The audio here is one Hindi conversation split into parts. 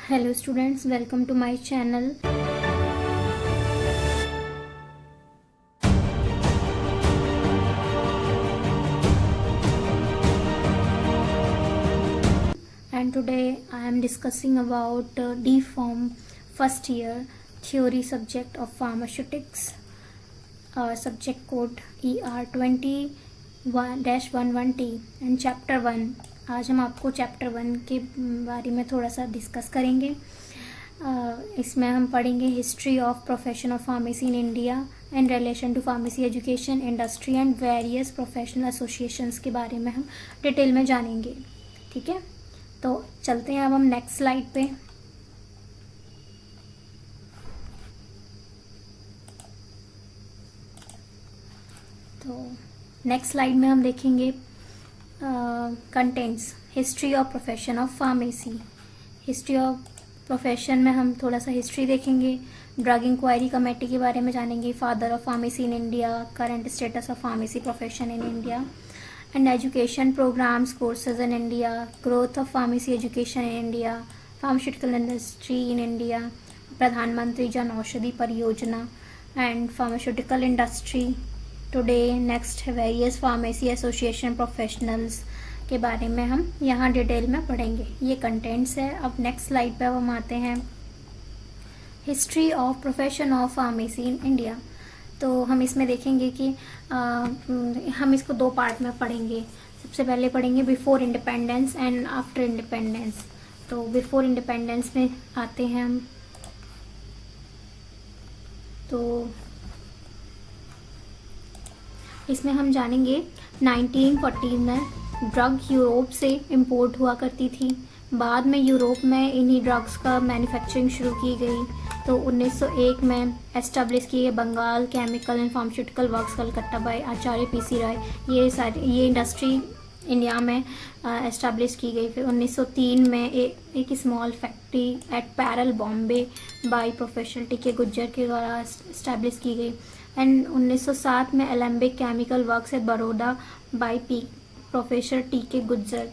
Hello students, welcome to my channel. And today I am discussing about D Pharm first year theory subject of pharmaceutics, subject code ER20-11T and chapter 1. आज हम आपको चैप्टर 1 के बारे में थोड़ा सा डिस्कस करेंगे। इसमें हम पढ़ेंगे history of profession of pharmacy in India and relation to pharmacy education industry and various professional associations के बारे में हम डिटेल में जानेंगे। ठीक है, तो चलते हैं अब हम नेक्स्ट स्लाइड पे। तो नेक्स्ट स्लाइड में हम देखेंगे contents history of profession of pharmacy. History of profession में हम थोड़ा सा हिस्ट्री देखेंगे, ड्रग इंक्वायरी कमेटी के बारे में जानेंगे, father of pharmacy in India, current status of pharmacy profession in India and education programs courses in India, growth of pharmacy education in India, pharmaceutical industry in India, Pradhan Mantri Jan Aushadhi Pariyojana and pharmaceutical industry today. Next various pharmacy association professionals के बारे में हम यहाँ डिटेल में पढ़ेंगे। ये कंटेंट्स है। अब नेक्स्ट स्लाइड पे हम आते हैं history of profession of pharmacy in India. तो हम इसमें देखेंगे कि हम इसको दो पार्ट में पढ़ेंगे। सबसे पहले पढ़ेंगे before independence and after independence. तो बिफोर इंडिपेंडेंस में आते हैं हम। तो इसमें हम जानेंगे 1914 में ड्रग यूरोप से इंपोर्ट हुआ करती थी। बाद में यूरोप में इन्हीं ड्रग्स का मैन्युफैक्चरिंग शुरू की गई। तो 1901 में एस्टेब्लिश किए Bengal chemical and pharmaceutical works Calcutta by Acharya PC Ray. ये इंडस्ट्री इंडिया में एस्टेब्लिश की गई। फिर 1903 में एक small factory eight parallel Bombay by professor T के गुज्जर के द्वारा एस्टेब्लिश की गई। एंड 1907 में Alembic chemical works at Baroda by professor T के गुज्जर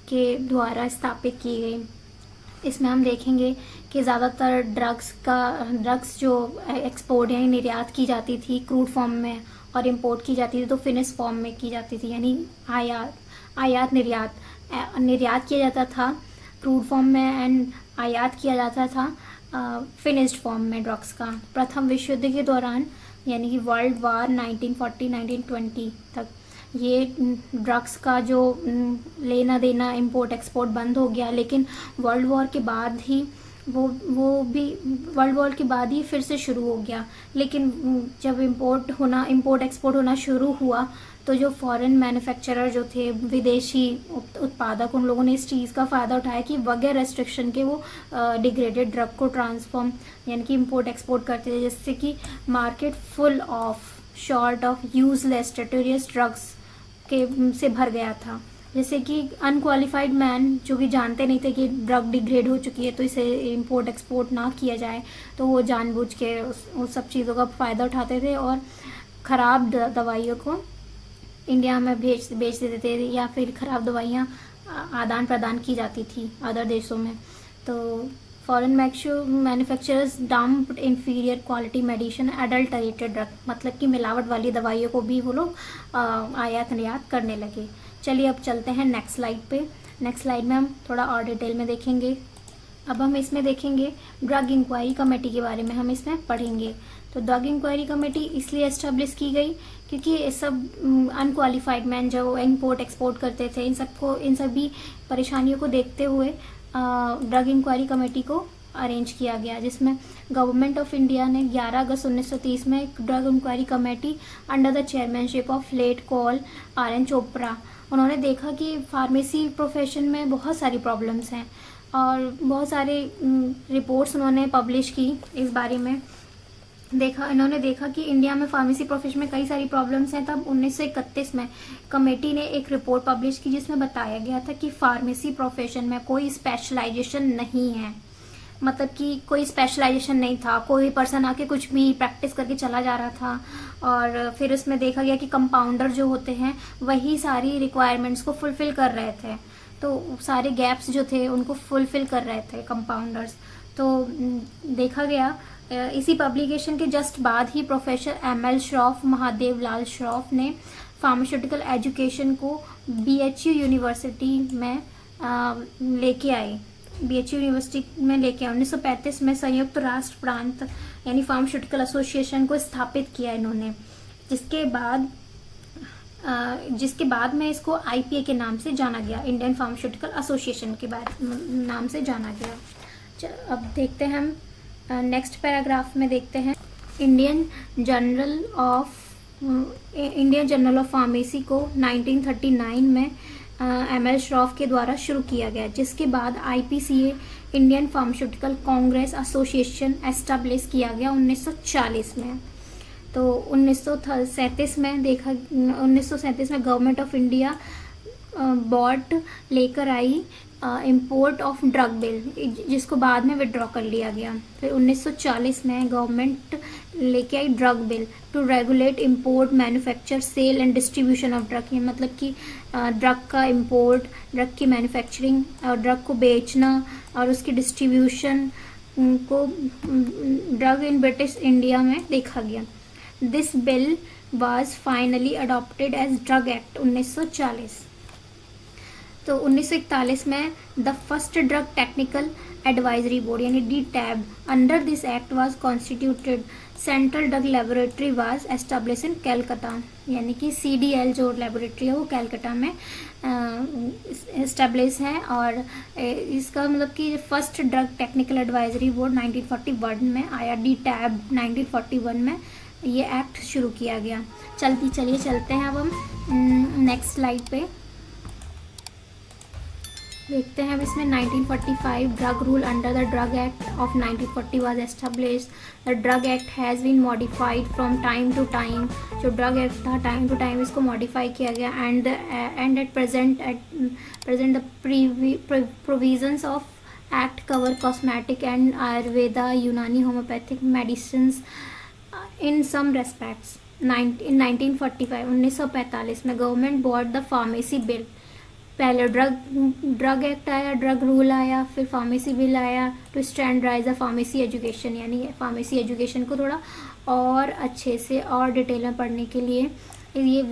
के द्वारा स्थापित की गई। इसमें हम देखेंगे कि ज़्यादातर ड्रग्स जो एक्सपोर्ट यानी निर्यात की जाती थी क्रूड फॉर्म में और इंपोर्ट की जाती थी तो फिनिश फॉर्म में की जाती थी, यानी आयात निर्यात किया जाता था क्रूड फॉर्म में एंड आयात किया जाता था फिनिश्ड फॉर्म में ड्रग्स का। प्रथम विश्व युद्ध के दौरान यानी कि वर्ल्ड वार 1940-1920 तक ये ड्रग्स का जो लेना देना इंपोर्ट एक्सपोर्ट बंद हो गया। लेकिन वर्ल्ड वॉर के बाद ही वर्ल्ड वॉर के बाद ही फिर से शुरू हो गया। लेकिन जब इंपोर्ट एक्सपोर्ट होना शुरू हुआ तो जो फॉरेन मैन्युफैक्चरर जो थे विदेशी उत्पादक, उन लोगों ने इस चीज़ का फ़ायदा उठाया कि बगैर रेस्ट्रिक्शन के वो डिग्रेडेड ड्रग को ट्रांसफॉर्म यानी कि इंपोर्ट एक्सपोर्ट करते थे, जिससे कि market full of short of useless deleterious drugs के से भर गया था। जैसे कि अनक्वालिफाइड मैन जो कि जानते नहीं थे कि ड्रग डिग्रेड हो चुकी है तो इसे इंपोर्ट एक्सपोर्ट ना किया जाए, तो वो जानबूझ के उस सब चीज़ों का फ़ायदा उठाते थे और ख़राब दवाइयों को इंडिया में बेच देते थे या फिर ख़राब दवाइयाँ आदान प्रदान की जाती थी अदर देशों में। तो foreign manufacturers dumped inferior quality medicine adulterated drug, मतलब कि मिलावट वाली दवाइयों को भी वो लोग आयात निर्यात करने लगे। चलिए अब चलते हैं नेक्स्ट स्लाइड पे। नेक्स्ट स्लाइड में हम थोड़ा और डिटेल में देखेंगे। अब हम इसमें देखेंगे ड्रग इंक्वायरी कमेटी के बारे में हम इसमें पढ़ेंगे। तो ड्रग इंक्वायरी कमेटी इसलिए एस्टेब्लिश की गई क्योंकि ये सब अनक्वालिफाइड मैन जो इंपोर्ट एक्सपोर्ट करते थे इन सभी परेशानियों को देखते हुए ड्रग इंक्वायरी कमेटी को अरेंज किया गया, जिसमें गवर्नमेंट ऑफ इंडिया ने 11 अगस्त 1930 में एक drug inquiry committee under the chairmanship of late Col RN Chopra. उन्होंने देखा कि फार्मेसी प्रोफेशन में बहुत सारी प्रॉब्लम्स हैं और बहुत सारे रिपोर्ट्स उन्होंने पब्लिश की इस बारे में। इन्होंने देखा कि इंडिया में फार्मेसी प्रोफेशन में कई सारी प्रॉब्लम्स हैं। तब 1931 में कमेटी ने एक रिपोर्ट पब्लिश की जिसमें बताया गया था कि फार्मेसी प्रोफेशन में कोई स्पेशलाइजेशन नहीं है, मतलब कि कोई स्पेशलाइजेशन नहीं था, कोई पर्सन आके कुछ भी प्रैक्टिस करके चला जा रहा था। और फिर उसमें देखा गया कि कंपाउंडर जो होते हैं वही सारी रिक्वायरमेंट्स को फुलफिल कर रहे थे। तो सारे गैप्स जो थे उनको फुलफिल कर रहे थे कंपाउंडर्स। तो देखा गया इसी पब्लिकेशन के जस्ट बाद ही प्रोफेसर ML श्रॉफ, महादेव लाल श्रॉफ ने फार्मास्यूटिकल एजुकेशन को BHU यूनिवर्सिटी में लेके आए। BHU यूनिवर्सिटी में लेके आए 1935 में संयुक्त राष्ट्र प्रांत यानी फार्मास्यूटिकल एसोसिएशन को स्थापित किया इन्होंने, जिसके बाद में इसको IPA के नाम से जाना गया, इंडियन फार्मास्यूटिकल एसोसिएशन के बाद नाम से जाना गया। अब देखते हैं हम नेक्स्ट पैराग्राफ में देखते हैं इंडियन जर्नल ऑफ फार्मेसी को 1939 में ML श्रॉफ के द्वारा शुरू किया गया, जिसके बाद IPCA Indian pharmaceutical Congress association establish किया गया 1940 में। तो 1937 में गवर्नमेंट ऑफ इंडिया बॉट लेकर आई इम्पोर्ट ऑफ ड्रग बिल, जिसको बाद में विड्रॉ कर लिया गया। फिर 1940 में गवर्नमेंट लेके आई drug bill to regulate import, manufacture, sale and distribution of drug. ये मतलब कि ड्रग का इम्पोर्ट, ड्रग की मैन्युफैक्चरिंग और ड्रग को बेचना और उसकी डिस्ट्रीब्यूशन को ड्रग इन ब्रिटिश इंडिया में देखा गया। This bill was finally adopted as drug act 1940। तो 1941 में the first drug technical advisory board यानी DTAB under this act was constituted. Central drug laboratory was establish in Calcutta, यानी कि CDL जो लेबोरेटरी है वो कैलकाटा में एस्टेब्लिश है। और इसका मतलब कि first drug technical advisory board 1941 में आया, DTAB 1941 में ये एक्ट शुरू किया गया। चलिए चलते हैं अब हम नेक्स्ट स्लाइड पे देखते हैं। अब इसमें 1945 drug rule under the drug act of 1940 was establish. The drug act has been modified from time to time. जो ड्रग एक्ट था टाइम टू टाइम इसको मॉडिफाई किया गया। And at present the provisions of act cover cosmetic and Ayurveda, Unani, homeopathic medicines in some respects. In 1945 में government bought the pharmacy bill. पहले ड्रग एक्ट आया, ड्रग रूल आया, फिर फार्मेसी बिल आया to standardise the pharmacy education, यानी फार्मेसी एजुकेशन को थोड़ा और अच्छे से और डिटेल में पढ़ने के लिए ये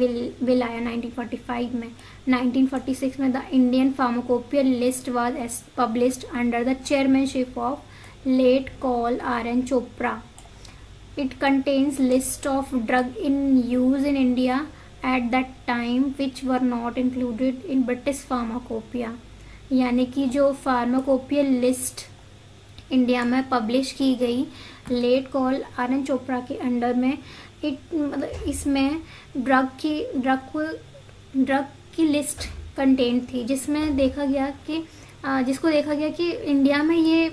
बिल आया 1945 में। 1946 में the Indian pharmacopoeia list was published under the chairmanship of late Col RN Chopra. It contains list of drug in use in India at that time which were not included in British Pharmacopoeia, यानी कि जो फार्माकोपिया लिस्ट इंडिया में पब्लिश की गई लेट कॉल RN चोपड़ा के अंडर में, मतलब इसमें ड्रग की लिस्ट कंटेंट थी, जिसमें देखा गया कि इंडिया में ये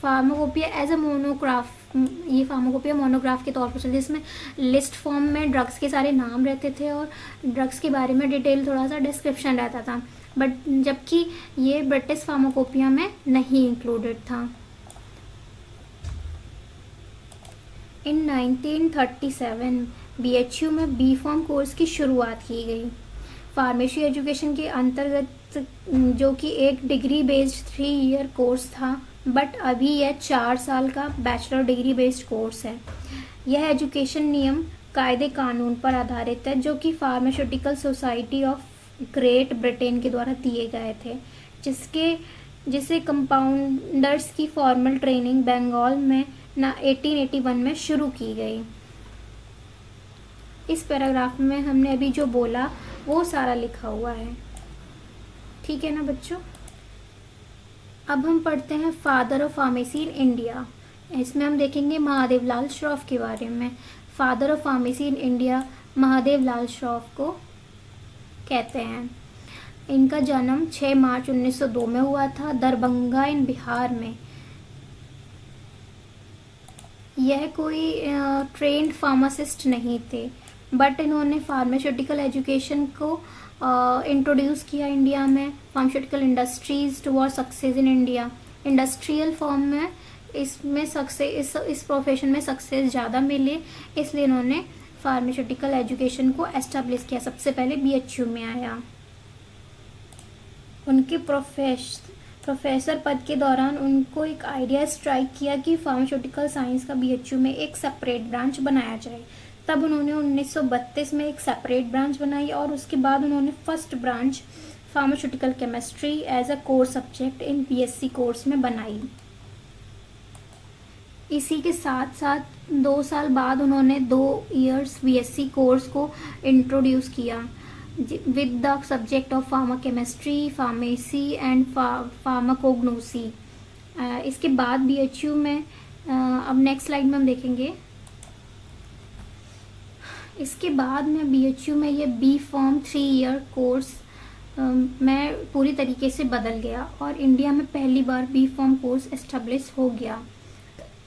फार्माकोपिया एज अ मोनोग्राफ, ये फार्माकोपिया मोनोग्राफ के तौर पर चलती, जिसमें लिस्ट फॉर्म में ड्रग्स के सारे नाम रहते थे और ड्रग्स के बारे में डिटेल थोड़ा सा डिस्क्रिप्शन रहता था, बट जबकि ये ब्रिटिश फार्माकोपिया में नहीं इंक्लूडेड था। इन 1937 BHU में B.Pharm कोर्स की शुरुआत की गई। फार्मेसी एजुकेशन के अंतर्गत जो कि एक डिग्री बेस्ड 3 ईयर कोर्स था, बट अभी यह 4 साल का बैचलर डिग्री बेस्ड कोर्स है। यह एजुकेशन नियम कायदे कानून पर आधारित है जो कि pharmaceutical society of great Britain के द्वारा दिए गए थे, जिसे कंपाउंडर्स की फॉर्मल ट्रेनिंग बंगाल में 1881 में शुरू की गई। इस पैराग्राफ में हमने अभी जो बोला वो सारा लिखा हुआ है, ठीक है ना बच्चों। अब हम पढ़ते हैं father of pharmacy in India. इसमें हम देखेंगे महादेव लाल श्रॉफ के बारे में। Father of pharmacy in India Mahadev Lal Shroff को कहते हैं। इनका जन्म 6 मार्च 1902 में हुआ था, दरभंगा इन बिहार में। यह कोई ट्रेंड फार्मासिस्ट नहीं थे, बट इन्होंने फार्मास्यूटिकल एजुकेशन को इंट्रोड्यूस किया इंडिया में। Pharmaceutical industries toward success in India, industrial form में इसमें सक्सेस, इस प्रोफेशन में सक्सेस ज़्यादा मिले, इसलिए इन्होंने फार्मास्यूटिकल एजुकेशन को एस्टेब्लिश किया। सबसे पहले BHU में आया। उनके प्रोफेसर पद के दौरान उनको एक आइडिया स्ट्राइक किया कि फार्मास्यूटिकल साइंस का बीएचयू में एक सेपरेट ब्रांच बनाया जाए। तब उन्होंने 1932 में एक सेपरेट ब्रांच बनाई और उसके बाद उन्होंने first branch pharmaceutical chemistry as a core subject in BSc course में बनाई। इसी के साथ साथ 2 साल बाद उन्होंने 2 इयर्स बीएससी कोर्स को इंट्रोड्यूस किया with the subject of pharmachemistry, pharmacy and pharmacognosy. इसके बाद बीएचयू में अब नेक्स्ट स्लाइड में हम देखेंगे। इसके बाद में बीएचयू में ये बी फॉर्म 3 ईयर कोर्स में पूरी तरीके से बदल गया और इंडिया में पहली बार बी फॉर्म कोर्स एस्टेब्लिश हो गया।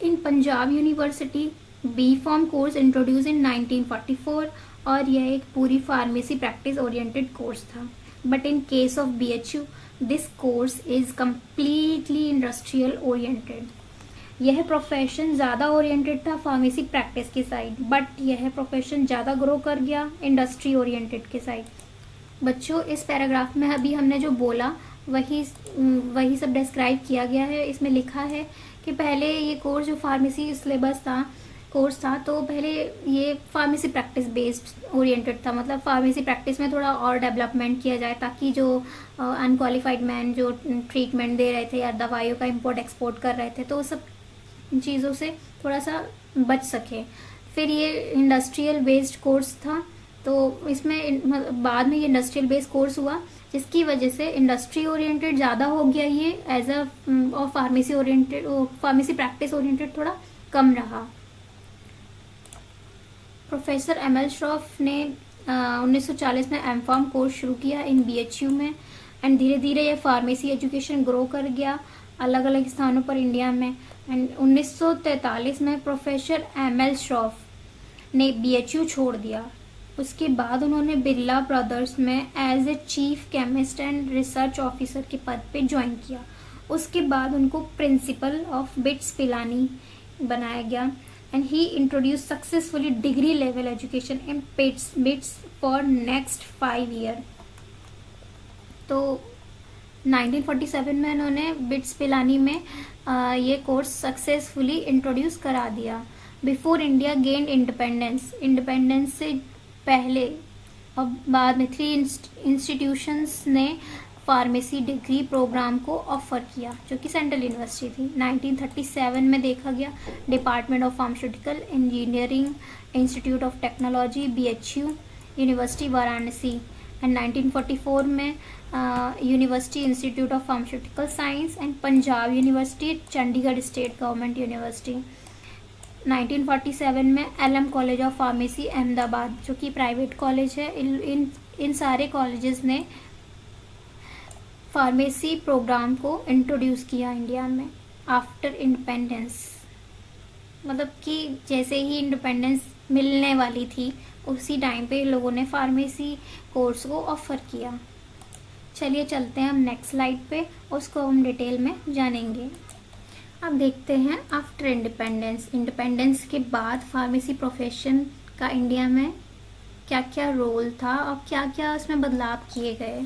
In Punjab university B pharm course introduce in 1944 और यह एक पूरी फार्मेसी प्रैक्टिस ओरिएंटेड कोर्स था। But in case of BHU this course is completely industrial oriented. यह प्रोफेशन ज़्यादा ओरिएंटेड था फार्मेसी प्रैक्टिस की साइड, बट यह प्रोफेशन ज़्यादा ग्रो कर गया इंडस्ट्री ओरिएंटेड के साइड। बच्चों, इस पैराग्राफ में अभी हमने जो बोला वही सब डिस्क्राइब किया गया है। इसमें लिखा है कि पहले ये कोर्स जो फार्मेसी सिलेबस कोर्स था तो पहले ये फार्मेसी प्रैक्टिस बेस्ड ओरिएंटेड था, मतलब फार्मेसी प्रैक्टिस में थोड़ा और डेवलपमेंट किया जाए ताकि जो अनक्वालिफाइड मैन जो ट्रीटमेंट दे रहे थे या दवाइयों का इंपोर्ट एक्सपोर्ट कर रहे थे तो वो सब चीज़ों से थोड़ा सा बच सके। फिर ये इंडस्ट्रियल बेस्ड कोर्स था, तो इसमें बाद में ये इंडस्ट्रियल बेस्ड कोर्स हुआ जिसकी वजह से इंडस्ट्री ओरिएंटेड ज़्यादा हो गया ये एज अ और फार्मेसी प्रैक्टिस ओरिएंटेड थोड़ा कम रहा। प्रोफेसर एमएल श्रॉफ ने 1940 में एमफार्म कोर्स शुरू किया इन बीएचयू में एंड धीरे धीरे ये फार्मेसी एजुकेशन ग्रो कर गया अलग अलग स्थानों पर इंडिया में। एंड 1943 में प्रोफेसर एमएल श्रॉफ ने बीएचयू छोड़ दिया। उसके बाद उन्होंने बिरला ब्रदर्स में as a chief chemist and research officer के पद पे ज्वाइन किया। उसके बाद उनको प्रिंसिपल ऑफ बिट्स पिलानी बनाया गया and he introduce successfully degree level education in bits for next 5 year. तो 1947 में उन्होंने बिट्स पिलानी में ये कोर्स सक्सेसफुली इंट्रोड्यूस करा दिया। बिफोर इंडिया गेन्ड इंडिपेंडेंस से पहले और बाद में 3 इंस्टीट्यूशंस ने फार्मेसी डिग्री प्रोग्राम को ऑफर किया जो कि सेंट्रल यूनिवर्सिटी थी। 1937 में देखा गया department of pharmaceutical engineering, institute of technology BHU, university Varanasi and 1944 में university institute of pharmaceutical science and Punjab university, Chandigarh state government university. 1947 में LM college of pharmacy Ahmedabad जो कि प्राइवेट कॉलेज है। इन सारे कॉलेजेस ने फार्मेसी प्रोग्राम को इंट्रोड्यूस किया इंडिया में आफ्टर इंडिपेंडेंस, मतलब कि जैसे ही इंडिपेंडेंस मिलने वाली थी उसी टाइम पे लोगों ने फार्मेसी कोर्स को ऑफर किया। चलिए चलते हैं हम नेक्स्ट स्लाइड पे, उसको हम डिटेल में जानेंगे। अब देखते हैं आफ्टर इंडिपेंडेंस के बाद फार्मेसी प्रोफेशन का इंडिया में क्या क्या रोल था और क्या क्या उसमें बदलाव किए गए।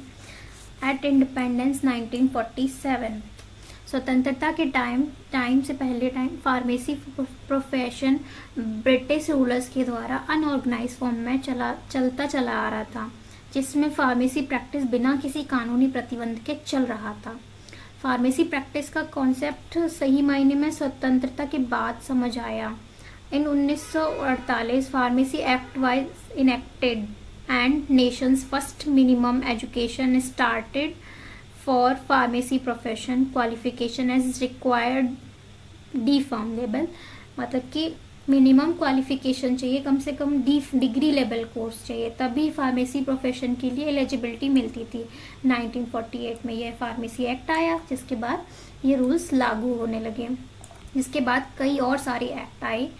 एट इंडिपेंडेंस 1947, स्वतंत्रता के टाइम से पहले फार्मेसी प्रोफेशन ब्रिटिश रूलर्स के द्वारा अनऑर्गेनाइज फॉर्म में चलता चला आ रहा था, जिसमें फार्मेसी प्रैक्टिस बिना किसी कानूनी प्रतिबंध के चल रहा था। फार्मेसी प्रैक्टिस का कॉन्सेप्ट सही मायने में स्वतंत्रता के बाद समझ आया। इन 1948 pharmacy act was enacted and nation's first minimum education started for pharmacy profession qualification as required D Pharm level, मतलब कि मिनिमम क्वालिफिकेशन चाहिए, कम से कम डिग्री लेवल कोर्स चाहिए, तभी फार्मेसी प्रोफेशन के लिए एलिजिबिलिटी मिलती थी। 1948 में यह फार्मेसी एक्ट आया जिसके बाद ये रूल्स लागू होने लगे। जिसके बाद कई और सारे एक्ट आए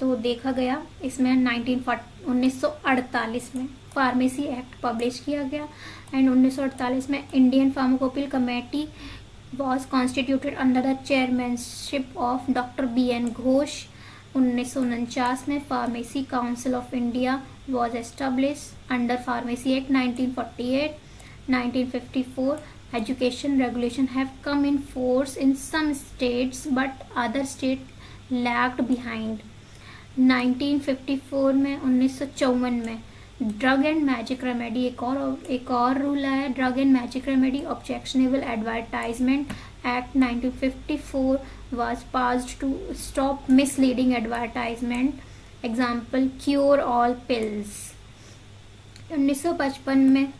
तो देखा गया इसमें 1948 में फार्मेसी एक्ट पब्लिश किया गया एंड 1948 में Indian pharmacopoeia committee was constituted under the chairmanship of doctor BN Ghosh. 1949 में pharmacy council of India was establish under pharmacy act 1948। 1954 education regulation have come in force in some states but other state lagged behind. 1954 में 1954 में ड्रग एंड मैजिक रेमेडी एक और रूल आया, drug and magic remedy objectionable advertisement act 1954 was passed to stop misleading advertisement. Example cure all pills. 1955 में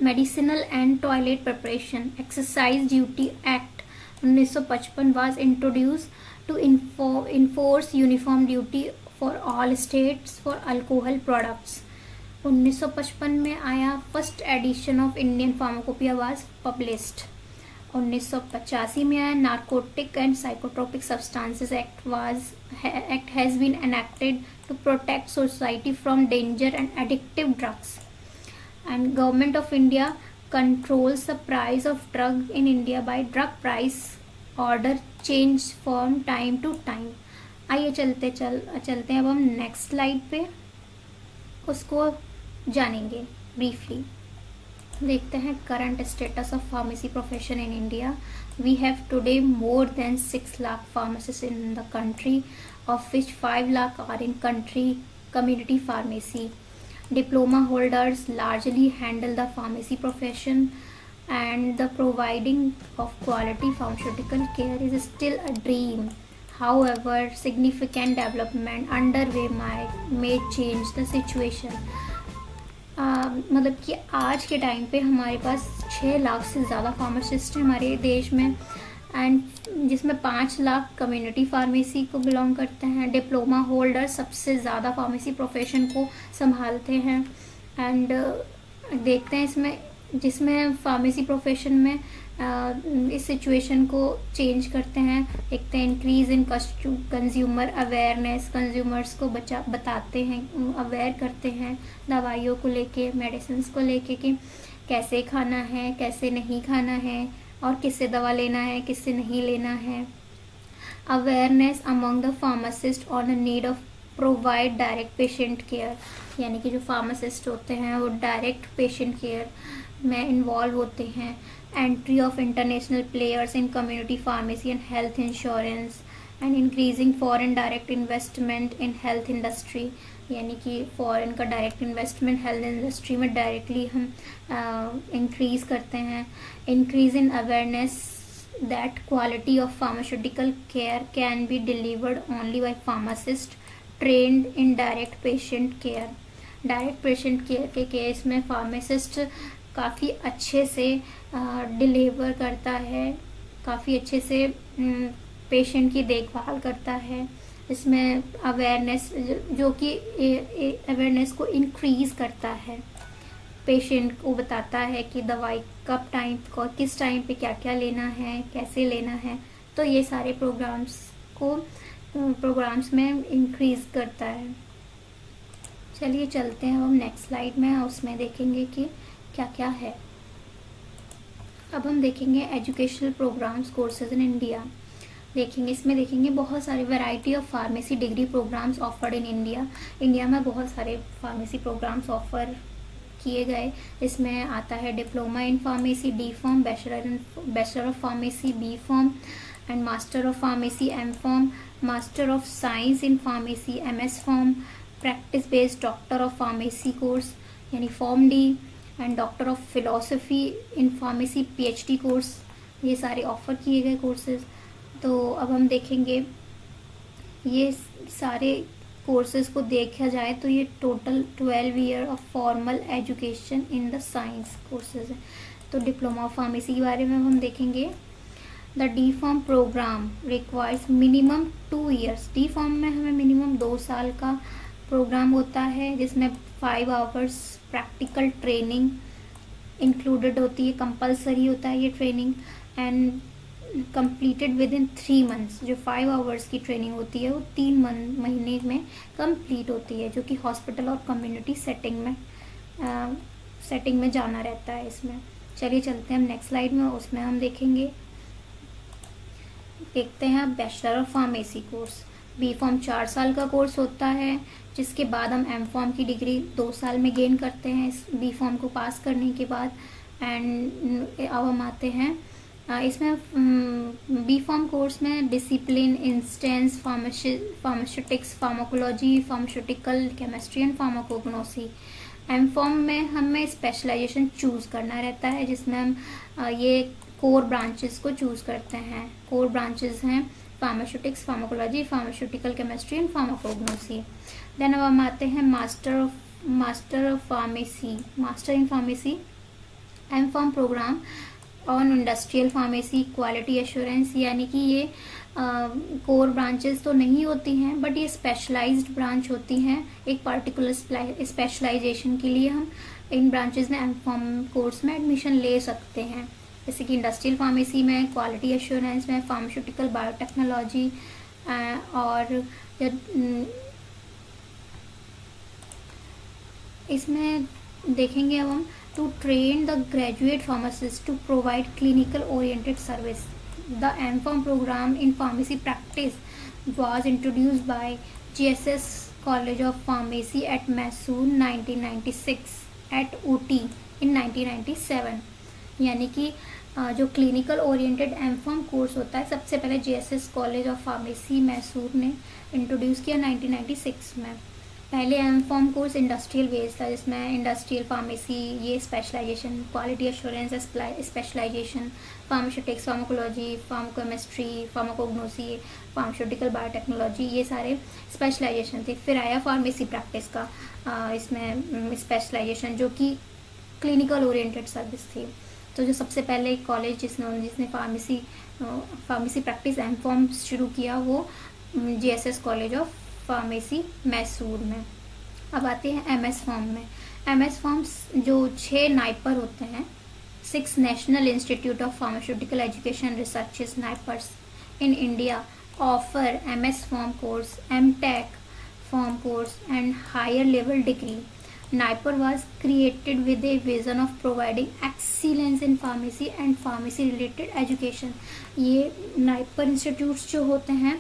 medicinal and toilet preparation exercise duty act 1955 was introduced to enforce uniform duty for all states for alcohol products. 1955 में आया first edition of Indian pharmacopoeia was published. 1985 में आया narcotic and psychotropic substances act has been enacted to protect society from danger and addictive drugs. And government of India controls the price of drug in India by drug price order change from time to time. आइए चलते हैं अब हम नेक्स्ट स्लाइड पे उसको जानेंगे ब्रीफली. देखते हैं current status of pharmacy profession in India. We have today more than 6 lakh pharmacist in the country, of which 5 lakh are in country community pharmacy. Diploma holders largely handle the pharmacy profession and the providing of quality pharmaceutical care is still a dream. However, significant development underway may change the situation. मतलब कि आज के टाइम पे हमारे पास 6 लाख से ज़्यादा फार्मासिस्ट हैं हमारे देश में, एंड जिसमें 5 लाख कम्युनिटी फार्मेसी को बिलोंग करते हैं. डिप्लोमा होल्डर सबसे ज़्यादा फार्मेसी प्रोफेशन को संभालते हैं. एंड देखते हैं इसमें जिसमें फार्मेसी प्रोफेशन में इस सिचुएशन को चेंज करते हैं. देखते हैं increase in consumer awareness, consumers को बताते हैं, अवेयर करते हैं दवाइयों को लेके, मेडिसिन को लेके कि कैसे खाना है, कैसे नहीं खाना है, और किससे दवा लेना है, किससे नहीं लेना है. Awareness among the pharmacist on the need of provide direct patient care, यानी कि जो फार्मासिस्ट होते हैं वो डायरेक्ट पेशेंट केयर में इन्वॉल्व होते हैं. Entry of international players in community pharmacy and health insurance and increasing foreign direct investment in health industry, यानी कि फॉरेन का डायरेक्ट इन्वेस्टमेंट हेल्थ इंडस्ट्री में डायरेक्टली हम इंक्रीज करते हैं. Increase in awareness that quality of pharmaceutical care can be delivered only by pharmacist trend in direct patient care. Direct patient care के केस में फार्मासिस्ट काफ़ी अच्छे से डिलीवर करता है, काफ़ी अच्छे से पेशेंट की देखभाल करता है. इसमें अवेयरनेस जो कि अवेयरनेस को इंक्रीज करता है, पेशेंट को बताता है कि दवाई कब टाइम को किस टाइम पे क्या क्या लेना है, कैसे लेना है. तो ये सारे प्रोग्राम्स में इंक्रीज करता है. चलिए चलते हैं हम नेक्स्ट स्लाइड में, उसमें देखेंगे कि क्या क्या है. अब हम देखेंगे educational programmes courses in India. इसमें देखेंगे बहुत सारे variety of pharmacy degree programmes offered in India. India में बहुत सारे फार्मेसी प्रोग्राम्स किए गए. इसमें आता है diploma in pharmacy D pharm, bachelor of pharmacy B pharm, and master of pharmacy M pharm, master of science in pharmacy MS pharm, practice based doctor of pharmacy course यानी pharm D, and doctor of philosophy in pharmacy PhD course. ये सारे ऑफर किए गए कोर्सेज. तो अब हम देखेंगे ये सारे कोर्सेज को देखा जाए तो ये total 12 year of formal education in the science courses है. तो डिप्लोमा ऑफ फार्मेसी के बारे में हम देखेंगे. The D pharm programme requires minimum 2 years. D pharm में हमें मिनिमम 2 साल का प्रोग्राम होता है, जिसमें 5 आवर्स प्रैक्टिकल ट्रेनिंग इंक्लूडेड होती है, कंपलसरी होता है ये training, and completed with in 3 months. जो 5 आवर्स की ट्रेनिंग होती है वो 3 महीने में कंप्लीट होती है, जो कि हॉस्पिटल और कम्युनिटी सेटिंग में जाना रहता है इसमें. चलिए चलते हैं हम नेक्स्ट स्लाइड में, उसमें हम देखते हैं bachelor of pharmacy course. B pharm 4 साल का कोर्स होता है, जिसके बाद हम एम फॉर्म की डिग्री 2 साल में गेन करते हैं. इस बी फॉर्म को पास करने के बाद एंड अब हम आते हैं इसमें बी फॉर्म कोर्स में discipline, instance, pharmaceutics, pharmacology, pharmaceutical chemistry and pharmacognosy. M pharm में हमें स्पेशलाइजेशन चूज़ करना रहता है, जिसमें हम ये कोर ब्रांचेस को चूज़ करते हैं। कोर ब्रांचेस हैं pharmaceutics, pharmacology, pharmaceutical chemistry and pharmacognosy. Then अब हम आते हैं master of pharmacy, master in pharmacy M pharm programme on industrial pharmacy, quality assurance. यानी कि ये कोर ब्रांचेस तो नहीं होती हैं, बट ये स्पेशलाइज्ड ब्रांच होती हैं। एक पार्टिकुलर स्पेशलाइजेशन के लिए हम इन ब्रांचेस में एम फॉर्म कोर्स में एडमिशन ले सकते हैं, जैसे कि इंडस्ट्रियल फार्मेसी में, क्वालिटी एश्योरेंस में, फार्मास्यूटिकल बायोटेक्नोलॉजी और इसमें देखेंगे अब हम to train the graduate pharmacists to provide clinical oriented service. The M.Pharm program in pharmacy practice was introduced by GSS College of Pharmacy at Mysore 1996 at OT in 1997। यानी कि जो क्लिनिकल ओरिएंटेड एम.फॉर्म कोर्स होता है सबसे पहले GSS college of pharmacy Mysore ने इंट्रोड्यूस किया 1996 में। पहले एम.फॉर्म कोर्स इंडस्ट्रियल बेस्ड था, जिसमें इंडस्ट्रियल फार्मेसी, ये specialisation, quality assurance specialisation, pharmaceutics, pharmacology, pharmacochemistry, pharmacognosy, pharmaceutical biotechnology, ये सारे स्पेशलाइजेशन थे। फिर आया फार्मेसी प्रैक्टिस का इसमें स्पेशलाइजेशन, जो कि क्लिनिकल ओरिएंटेड सर्विस थी। तो जो सबसे पहले कॉलेज जिसने फार्मेसी प्रैक्टिस एम.फॉर्म शुरू किया वो GSS college of pharmacy Mysore में। अब आते हैं MS फॉर्म में। MS फॉर्म जो 6 नाइपर होते हैं, 6 national institute of pharmaceutical education researches NIPERs in India offer MS pharm course, M.Tech pharm course and higher level degree. NIPER was created with a vision of providing excellence in pharmacy and pharmacy related education। ये NIPER इंस्टीट्यूट्स जो होते हैं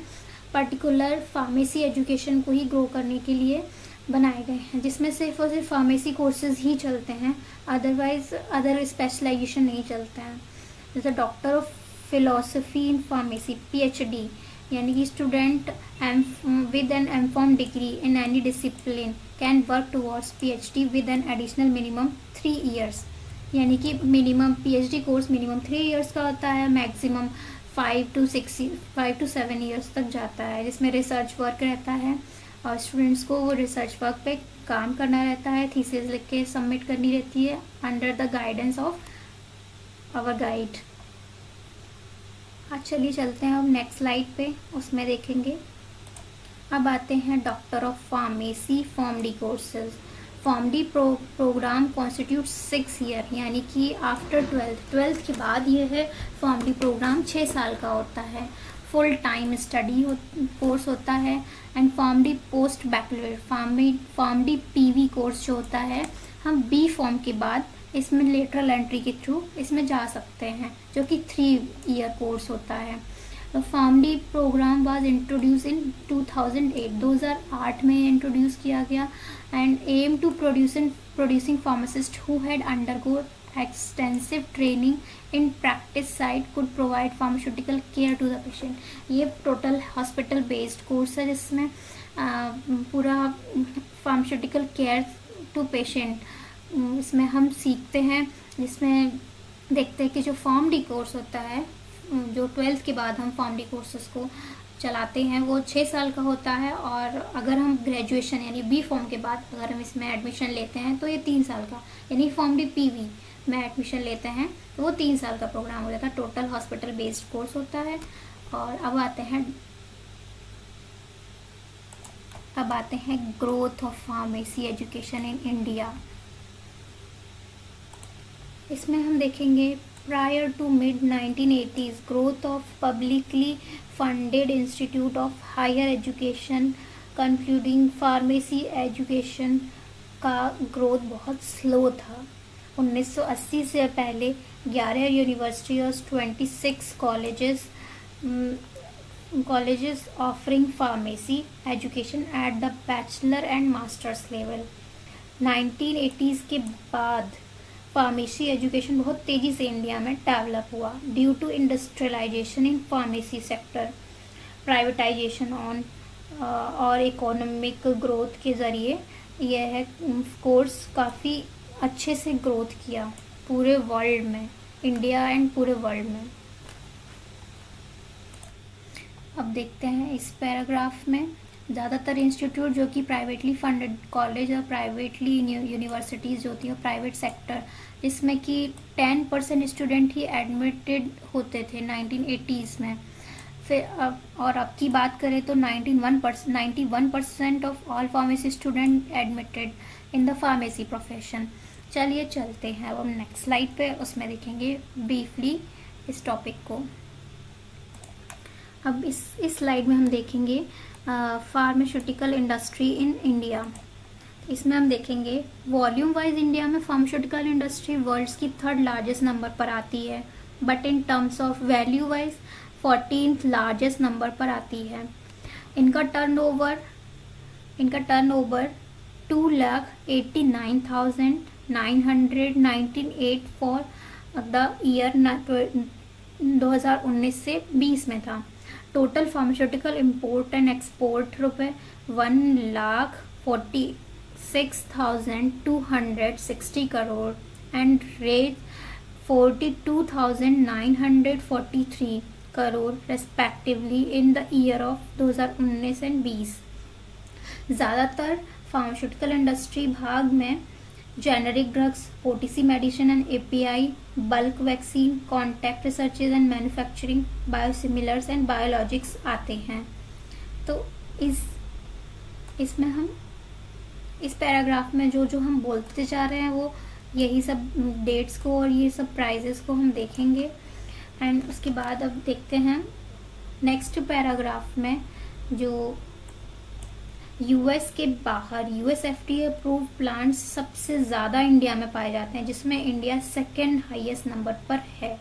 पर्टिकुलर फार्मेसी एजुकेशन को ही ग्रो करने के लिए बनाए गए हैं, जिसमें सिर्फ और सिर्फ फार्मेसी कोर्सेज ही चलते हैं, अदरवाइज अदर स्पेशलाइजेशन नहीं चलते हैं। जैसे doctor of philosophy in pharmacy PhD, यानी कि student with an M.Pharm degree in any discipline can work towards PhD with an additional minimum 3 years। यानी कि minimum PhD course minimum 3 years का होता है, मैक्सिमम 5 to 7 years तक जाता है, जिसमें रिसर्च वर्क रहता है और स्टूडेंट्स को वो रिसर्च वर्क पे काम करना रहता है, थीसिस लिख के सबमिट करनी रहती है under the guidance of our guide. चलिए चलते हैं अब नेक्स्ट स्लाइड पे, उसमें देखेंगे। अब आते हैं doctor of pharmacy pharm D courses. Pharm D programme constitute 6 year, यानी कि आफ्टर 12th के बाद ये है फॉर्म डी प्रोग्राम 6 साल का होता है। फुल टाइम स्टडी कोर्स होता है। And form D post bachelor form D PV course जो होता है, हम B फॉर्म के बाद इसमें लेटरल एंट्री के थ्रू इसमें जा सकते हैं, जो कि 3 year कोर्स होता है। तो pharm D programme was introduce in 2008 में इंट्रोड्यूस किया गया and aim to producing pharmacist who had undergo extensive training in practice site could provide pharmaceutical care to the patient. ये टोटल हॉस्पिटल बेस्ड कोर्स है, जिसमें पूरा फार्मास्यूटिकल केयर टू पेशेंट इसमें हम सीखते हैं। जिसमें देखते हैं कि जो फॉर्म डी कोर्स होता है, जो 12th के बाद हम फॉर्म डी कोर्सेज को चलाते हैं, वो 6 साल का होता है। और अगर हम ग्रेजुएशन यानी B फॉर्म के बाद अगर हम इसमें एडमिशन लेते हैं तो ये 3 साल का, यानी फॉर्म डी PV में एडमिशन लेते हैं तो वो 3 साल का प्रोग्राम हो जाता है। टोटल हॉस्पिटल बेस्ड कोर्स होता है। और अब आते हैं growth of pharmacy education in India. इसमें हम देखेंगे prior to mid-1980s growth of publicly funded institute of higher education concluding pharmacy education का ग्रोथ बहुत स्लो था। 1980 से पहले 11 यूनिवर्सिटी और 26 colleges offering pharmacy education at the bachelor and masters level. 1980s के बाद फार्मेसी एजुकेशन बहुत तेज़ी से इंडिया में डेवलप हुआ due to industrialisation in pharmacy sector, privatisation on और इकोनॉमिक ग्रोथ के ज़रिए यह कोर्स काफ़ी अच्छे से ग्रोथ किया पूरे वर्ल्ड में, इंडिया एंड पूरे वर्ल्ड में। अब देखते हैं इस पैराग्राफ में, ज़्यादातर इंस्टीट्यूट जो कि प्राइवेटली फंडेड कॉलेज और प्राइवेटली यूनिवर्सिटीज़ होती है, प्राइवेट सेक्टर, जिसमें कि 10% स्टूडेंट ही एडमिटेड होते थे 1980s में। फिर अब की बात करें तो 91% of all pharmacy student admitted in the pharmacy profession. चलिए चलते हैं अब हम नेक्स्ट स्लाइड पे, उसमें देखेंगे ब्रीफली इस टॉपिक को। अब इस स्लाइड में हम देखेंगे फार्मास्यूटिकल इंडस्ट्री इन इंडिया। इसमें हम देखेंगे वॉल्यूम वाइज इंडिया में फार्मास्यूटिकल इंडस्ट्री वर्ल्ड्स की 3rd लार्जेस्ट नंबर पर आती है, but in terms of value wise 14th largest number पर आती है। इनका टर्नओवर 2,89,998 फॉर द ईयर 2019 से 20 में था। Total pharmaceutical import and export रुपये 1,46,260 crore and rate 42,943 crore respectively in the year of 2019 and 20। ज़्यादातर फार्मास्यूटिकल इंडस्ट्री भाग में generic drugs, OTC medicine and API, bulk vaccine, contact researches and manufacturing, biosimilars and biologics आते हैं। तो इसमें हम इस पैराग्राफ में जो हम बोलते जा रहे हैं वो यही सब डेट्स को और ये सब प्राइजेस को हम देखेंगे। एंड उसके बाद अब देखते हैं नेक्स्ट पैराग्राफ में, जो US के बाहर US FDA अप्रूव्ड प्लांट्स सबसे ज़्यादा इंडिया में पाए जाते हैं, जिसमें इंडिया 2nd हाईएस्ट नंबर पर है।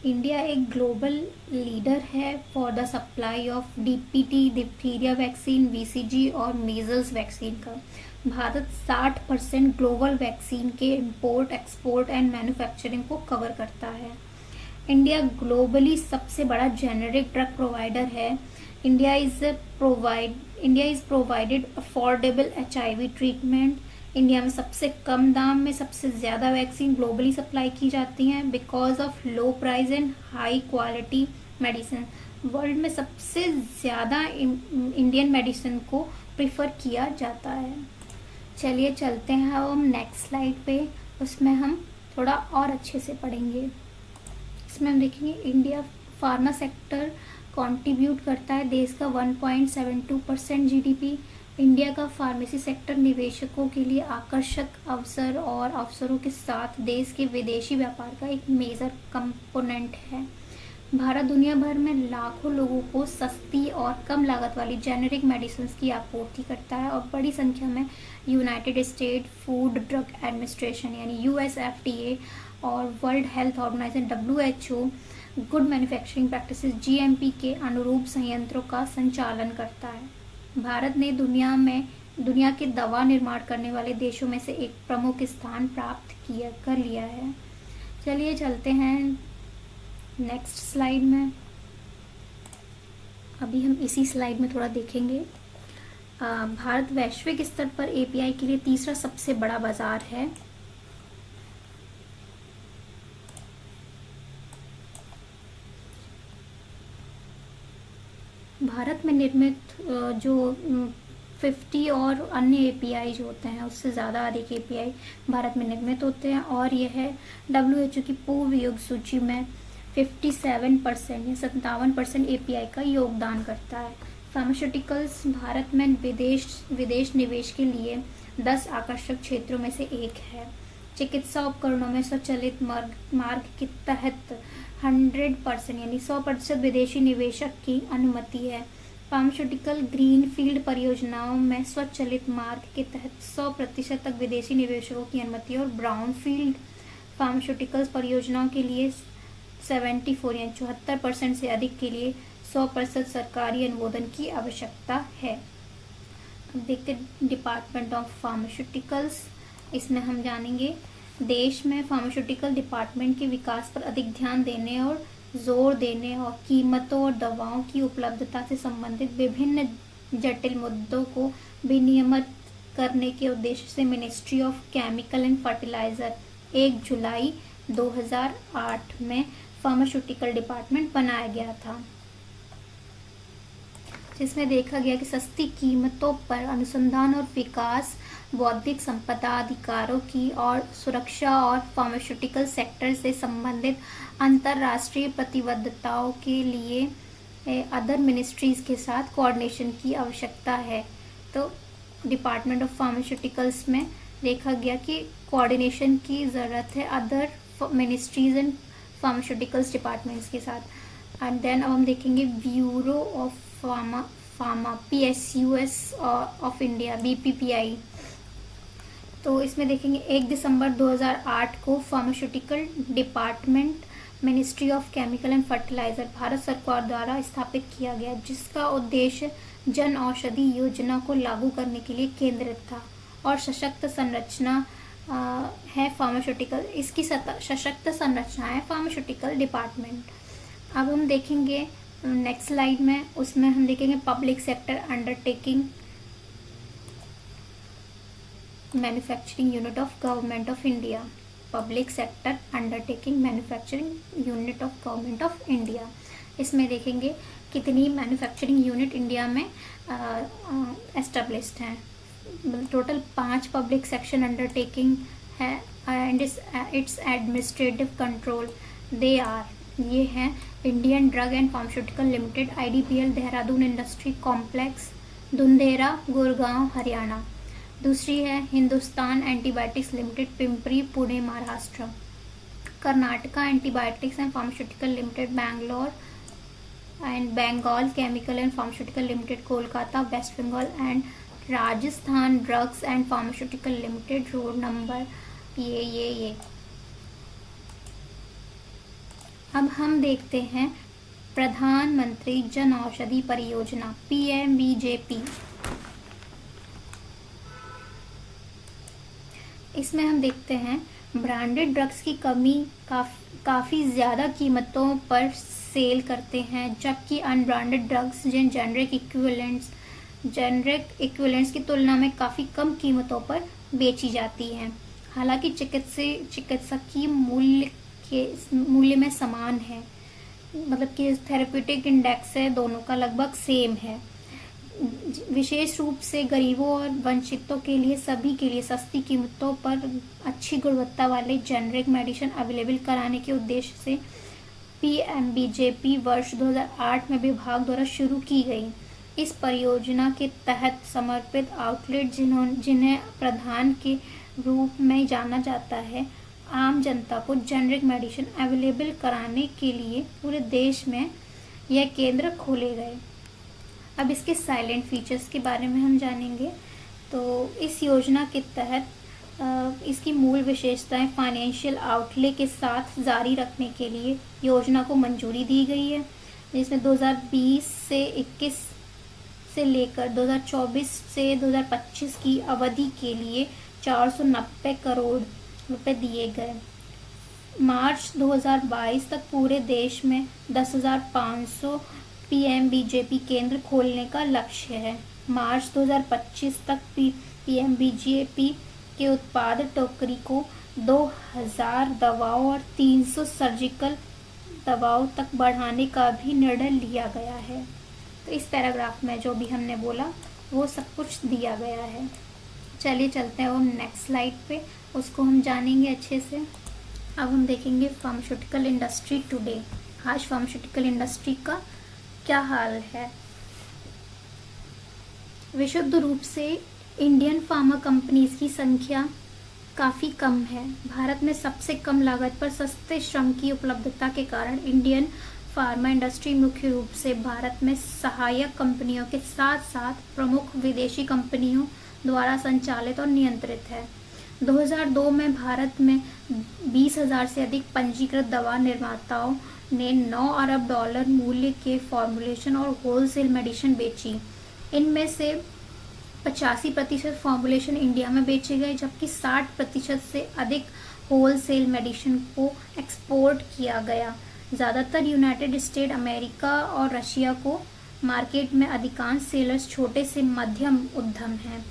इंडिया एक ग्लोबल लीडर है for the supply of DPT, diphtheria vaccine, BCG और मीजल्स वैक्सीन का। भारत 60% ग्लोबल वैक्सीन के इंपोर्ट, एक्सपोर्ट एंड मैन्युफैक्चरिंग को कवर करता है। इंडिया ग्लोबली सबसे बड़ा जेनेरिक ड्रग प्रोवाइडर है। India is provided affordable HIV treatment. India में सबसे कम दाम में सबसे ज़्यादा वैक्सीन ग्लोबली सप्लाई की जाती हैं because of low price and high quality medicine. World में सबसे ज़्यादा इंडियन मेडिसिन को प्रिफर किया जाता है। चलिए चलते हैं अब हम नेक्स्ट स्लाइड पे, उसमें हम थोड़ा और अच्छे से पढ़ेंगे। इसमें हम देखेंगे इंडिया फार्मा सेक्टर कंट्रीब्यूट करता है देश का 1.72% GDP। इंडिया का फार्मेसी सेक्टर निवेशकों के लिए आकर्षक अवसर और अवसरों के साथ देश के विदेशी व्यापार का एक मेजर कंपोनेंट है। भारत दुनिया भर में लाखों लोगों को सस्ती और कम लागत वाली जेनेरिक मेडिसिन की आपूर्ति करता है और बड़ी संख्या में united state food drug administration यानी US FDA और world health organisation WHO good manufacturing practices GMP के अनुरूप संयंत्रों का संचालन करता है। भारत ने दुनिया के दवा निर्माण करने वाले देशों में से एक प्रमुख स्थान प्राप्त कर लिया है। चलिए चलते हैं नेक्स्ट स्लाइड में। अभी हम इसी स्लाइड में थोड़ा देखेंगे। भारत वैश्विक स्तर पर API के लिए तीसरा सबसे बड़ा बाजार है। भारत में निर्मित जो 50 और अन्य API जो होते हैं उससे ज़्यादा अधिक API भारत में निर्मित होते हैं और यह WHO की पूर्व युग सूची में 57% या 57% API का योगदान करता है। फार्मास्यूटिकल्स भारत में विदेश निवेश के लिए 10 आकर्षक क्षेत्रों में से एक है। चिकित्सा उपकरणों में स्वचालित मार्ग के तहत 100% यानी 100% विदेशी निवेशक की अनुमति है। फार्मास्यूटिकल ग्रीन फील्ड परियोजनाओं में स्वचालित मार्ग के तहत 100% तक विदेशी निवेशकों की अनुमति है और ब्राउन फील्ड फार्मास्यूटिकल्स परियोजनाओं के लिए 74 या 74% से अधिक के लिए 100% सरकारी अनुमोदन की आवश्यकता है। अब देखते डिपार्टमेंट ऑफ फार्मास्यूटिकल्स। इसमें हम जानेंगे देश में फार्मास्यूटिकल डिपार्टमेंट के विकास पर अधिक ध्यान देने और जोर देने और कीमतों और दवाओं की उपलब्धता से संबंधित विभिन्न जटिल मुद्दों को विनियमित करने के उद्देश्य से ministry of chemical and fertiliser 1 जुलाई 2008 में फार्मास्यूटिकल डिपार्टमेंट बनाया गया था, जिसमें देखा गया कि सस्ती कीमतों पर अनुसंधान और विकास, बौद्धिक संपदा अधिकारों की और सुरक्षा और फार्मास्यूटिकल सेक्टर से संबंधित अंतर्राष्ट्रीय प्रतिबद्धताओं के लिए अदर मिनिस्ट्रीज के साथ कोऑर्डिनेशन की आवश्यकता है। तो डिपार्टमेंट ऑफ फार्मास्यूटिकल्स में देखा गया कि कोऑर्डिनेशन की ज़रूरत है other ministries and pharmaceuticals departments के साथ। एंड देन अब हम देखेंगे bureau of pharma PSUS of India BPPI। तो इसमें देखेंगे 1 दिसंबर 2008 को pharmaceutical department ministry of chemical and fertiliser Bharat सरकार द्वारा स्थापित किया गया, जिसका उद्देश्य जन औषधि योजना को लागू करने के लिए केंद्रित था और सशक्त संरचना है फार्मास्यूटिकल, इसकी सशक्त संरचना है फार्मास्यूटिकल डिपार्टमेंट। अब हम देखेंगे नेक्स्ट स्लाइड में, उसमें हम देखेंगे public sector undertaking manufacturing unit of government of India. Public sector undertaking manufacturing unit of government of India. इसमें देखेंगे कितनी मैन्युफैक्चरिंग यूनिट इंडिया में एस्टेब्लिश्ड हैं। टोटल 5 पब्लिक सेक्शन अंडरटेकिंग है and its administrative control they are, ये हैं Indian drug and pharmaceutical limited IDPL Dehradun industry complex Dhundhera Gurgaon Haryana. दूसरी है Hindustan antibiotics limited Pimpri Pune Maharashtra. Karnataka antibiotics and pharmaceutical limited Bangalore and Bengal chemical and pharmaceutical limited Kolkata west Bengal and Rajasthan drugs and pharmaceutical limited road number ये। अब हम देखते हैं प्रधानमंत्री जन औषधि परियोजना PMBJP। इसमें हम देखते हैं ब्रांडेड ड्रग्स की कमी काफ़ी ज़्यादा कीमतों पर सेल करते हैं, जबकि अनब्रांडेड ड्रग्स जिन जेनरिक इक्विवेलेंट्स की तुलना में काफ़ी कम कीमतों पर बेची जाती हैं। हालांकि चिकित्सकीय मूल्य में समान है, मतलब कि थेरेप्यूटिक इंडेक्स है दोनों का लगभग सेम है। विशेष रूप से गरीबों और वंचितों के लिए सभी के लिए सस्ती कीमतों पर अच्छी गुणवत्ता वाले जेनरिक मेडिसिन अवेलेबल कराने के उद्देश्य से PMBJP वर्ष 2008 में विभाग द्वारा शुरू की गई। इस परियोजना के तहत समर्पित आउटलेट जिन्हें प्रधान के रूप में जाना जाता है, आम जनता को जेनरिक मेडिसिन अवेलेबल कराने के लिए पूरे देश में यह केंद्र खोले गए। अब इसके साइलेंट फीचर्स के बारे में हम जानेंगे। तो इस योजना के तहत इसकी मूल विशेषताएं फाइनेंशियल आउटले के साथ जारी रखने के लिए योजना को मंजूरी दी गई है, जिसमें 2020 से 21 से लेकर 2024 से 2025 की अवधि के लिए 490 करोड़ रुपए दिए गए। मार्च 2022 तक पूरे देश में 10,500 PMBJP केंद्र खोलने का लक्ष्य है। मार्च 2025 तक PMBJP के उत्पाद टोकरी को 2000 दवाओं और 300 सर्जिकल दवाओं तक बढ़ाने का भी निर्णय लिया गया है। तो इस पैराग्राफ में जो भी हमने बोला वो सब कुछ दिया गया है। चलिए चलते हैं हम नेक्स्ट स्लाइड पे, उसको हम जानेंगे अच्छे से। अब हम देखेंगे फार्मास्यूटिकल इंडस्ट्री टुडे। आज फार्मास्यूटिकल इंडस्ट्री का क्या हाल है। विशुद्ध रूप से इंडियन फार्मा कंपनीज की संख्या काफ़ी कम है। भारत में सबसे कम लागत पर सस्ते श्रम की उपलब्धता के कारण इंडियन फार्मा इंडस्ट्री मुख्य रूप से भारत में सहायक कंपनियों के साथ साथ प्रमुख विदेशी कंपनियों द्वारा संचालित और नियंत्रित है। 2002 में भारत में 20,000 से अधिक पंजीकृत दवा निर्माताओं ने 9 अरब डॉलर मूल्य के फॉर्मुलेशन और होलसेल मेडिसिन बेची। इनमें से 85% फॉर्मुलेशन इंडिया में बेचे गए, जबकि 60% से अधिक होलसेल मेडिसिन को एक्सपोर्ट किया गया। ज़्यादातर यूनाइटेड स्टेट, अमेरिका और रशिया को मार्केट में अधिकांश सेलर्स छोटे से मध्यम उद्यम हैं।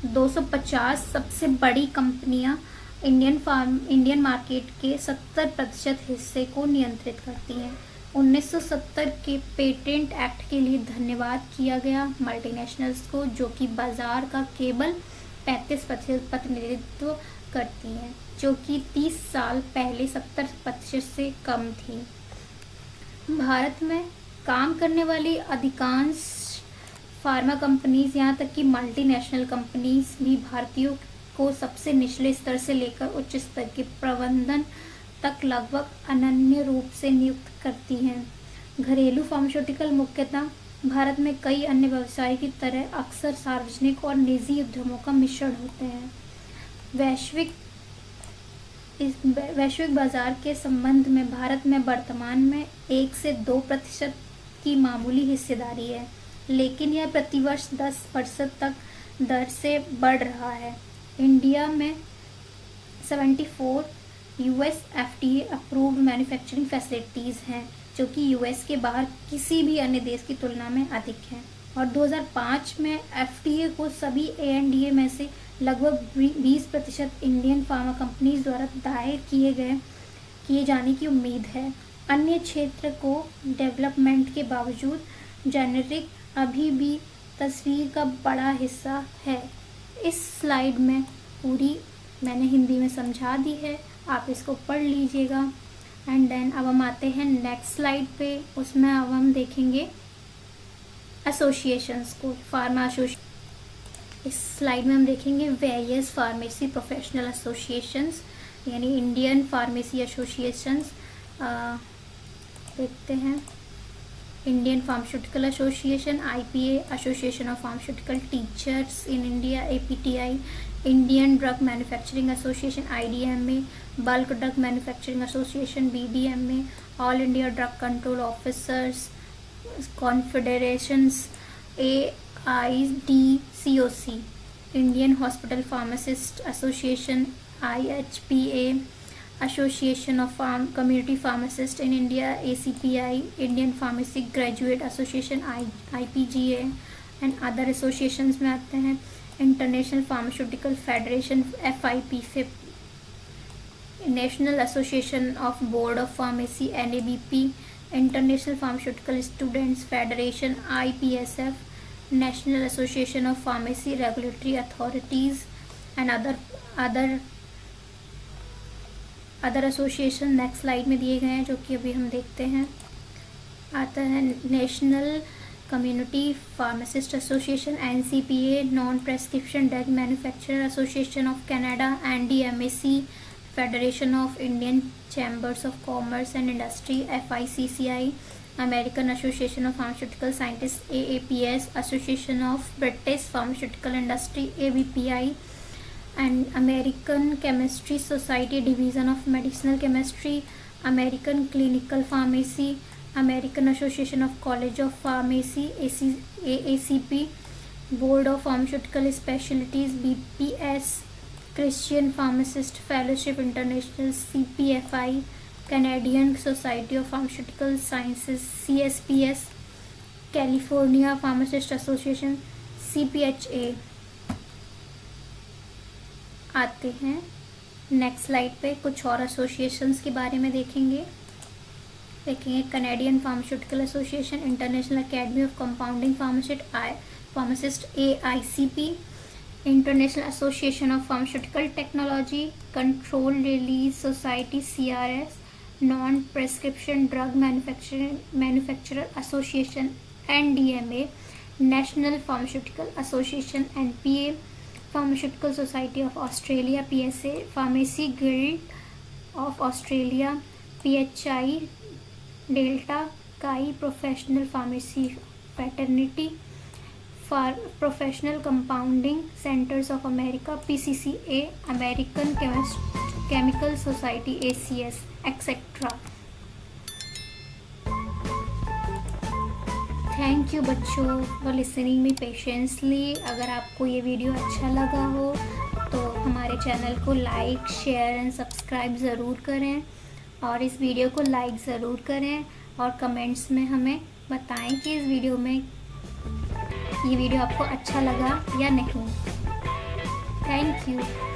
250 सबसे बड़ी कंपनियां इंडियन मार्केट के 70% हिस्से को नियंत्रित करती हैं। 1970 के पेटेंट एक्ट के लिए धन्यवाद किया गया मल्टीनेशनल्स को, जो कि बाजार का केवल 35% प्रतिनिधित्व करती हैं, जो कि 30 साल पहले 70% से कम थी। भारत में काम करने वाली अधिकांश फार्मा कंपनीज, यहाँ तक कि मल्टीनेशनल कंपनीज भी भारतीयों को सबसे निचले स्तर से लेकर उच्च स्तर के प्रबंधन तक लगभग अनन्य रूप से नियुक्त करती हैं। घरेलू फार्मास्यूटिकल मुख्यतः भारत में कई अन्य व्यवसाय की तरह अक्सर सार्वजनिक और निजी उद्यमों का मिश्रण होते हैं। वैश्विक बाजार के संबंध में भारत में वर्तमान में 1 से 2% की मामूली हिस्सेदारी है, लेकिन यह प्रतिवर्ष 10% तक दर से बढ़ रहा है। इंडिया में 74 US FDA approved manufacturing facilities हैं, जो कि यूएस के बाहर किसी भी अन्य देश की तुलना में अधिक हैं। और 2005 में एफडीए को सभी एएनडीए में से लगभग 20% इंडियन फार्मा कंपनीज द्वारा दायर किए जाने की उम्मीद है। अन्य क्षेत्र को डेवलपमेंट के बावजूद जेनेरिक अभी भी तस्वीर का बड़ा हिस्सा है। इस स्लाइड में पूरी मैंने हिंदी में समझा दी है, आप इसको पढ़ लीजिएगा। एंड देन अब हम आते हैं नेक्स्ट स्लाइड पे। उसमें अब हम देखेंगे एसोसिएशंस को, फार्मा एसोसिएशन। इस स्लाइड में हम देखेंगे वेरियस फार्मेसी प्रोफेशनल एसोसिएशंस, यानी इंडियन फार्मेसी एसोसिएशंस। देखते हैं Indian pharmaceutical association, IPA, association of pharmaceutical teachers in India, APTI, Indian drug manufacturing association, IDMA, bulk drug manufacturing association, BDMA, all India drug control officers confederations, AIDCOC, Indian hospital pharmacist association, IHPA, association of community pharmacist in India, ACPI, Indian pharmacy graduate association, IPGA and other associations में आते हैं। International pharmaceutical federation FIP, national association of board of pharmacy NABP, international pharmaceutical students federation IPSF, national association of pharmacy regulatory authorities and other association next slide में दिए गए हैं, जो कि अभी हम देखते हैं। आता है national community pharmacist association NCPA, non prescription drug manufacturer association of Canada, NDMAC, federation of Indian chambers of commerce and industry FICCI, American association of pharmaceutical scientist AAPS, association of British pharmaceutical industry ABPI and American chemistry society division of medicinal chemistry, American clinical pharmacy, American association of college of pharmacy AACP, board of pharmaceutical specialities BPS, Christian pharmacist fellowship international CPFI, Canadian society of pharmaceutical sciences CSPS, California pharmacist association CPHA। आते हैं नेक्स्ट स्लाइड पे, कुछ और एसोसिएशंस के बारे में देखेंगे Canadian pharmaceutical association, international academy of compounding pharmacist AICP, international association of pharmaceutical technology control release society CRS, non prescription drug manufacturer association NDMA, national pharmaceutical association NPA, pharmaceutical society of Australia PSA, pharmacy guild of Australia PHI, delta chi professional pharmacy fraternity, professional compounding centres of America PCCA, American chemical society ACS etcetera. Thank you बच्चों फॉर लिसनिंग मी पेशेंसली। अगर आपको ये वीडियो अच्छा लगा हो तो हमारे चैनल को लाइक शेयर एंड सब्सक्राइब ज़रूर करें और इस वीडियो को लाइक ज़रूर करें और कमेंट्स में हमें बताएं कि इस वीडियो में ये वीडियो आपको अच्छा लगा या नहीं। Thank you.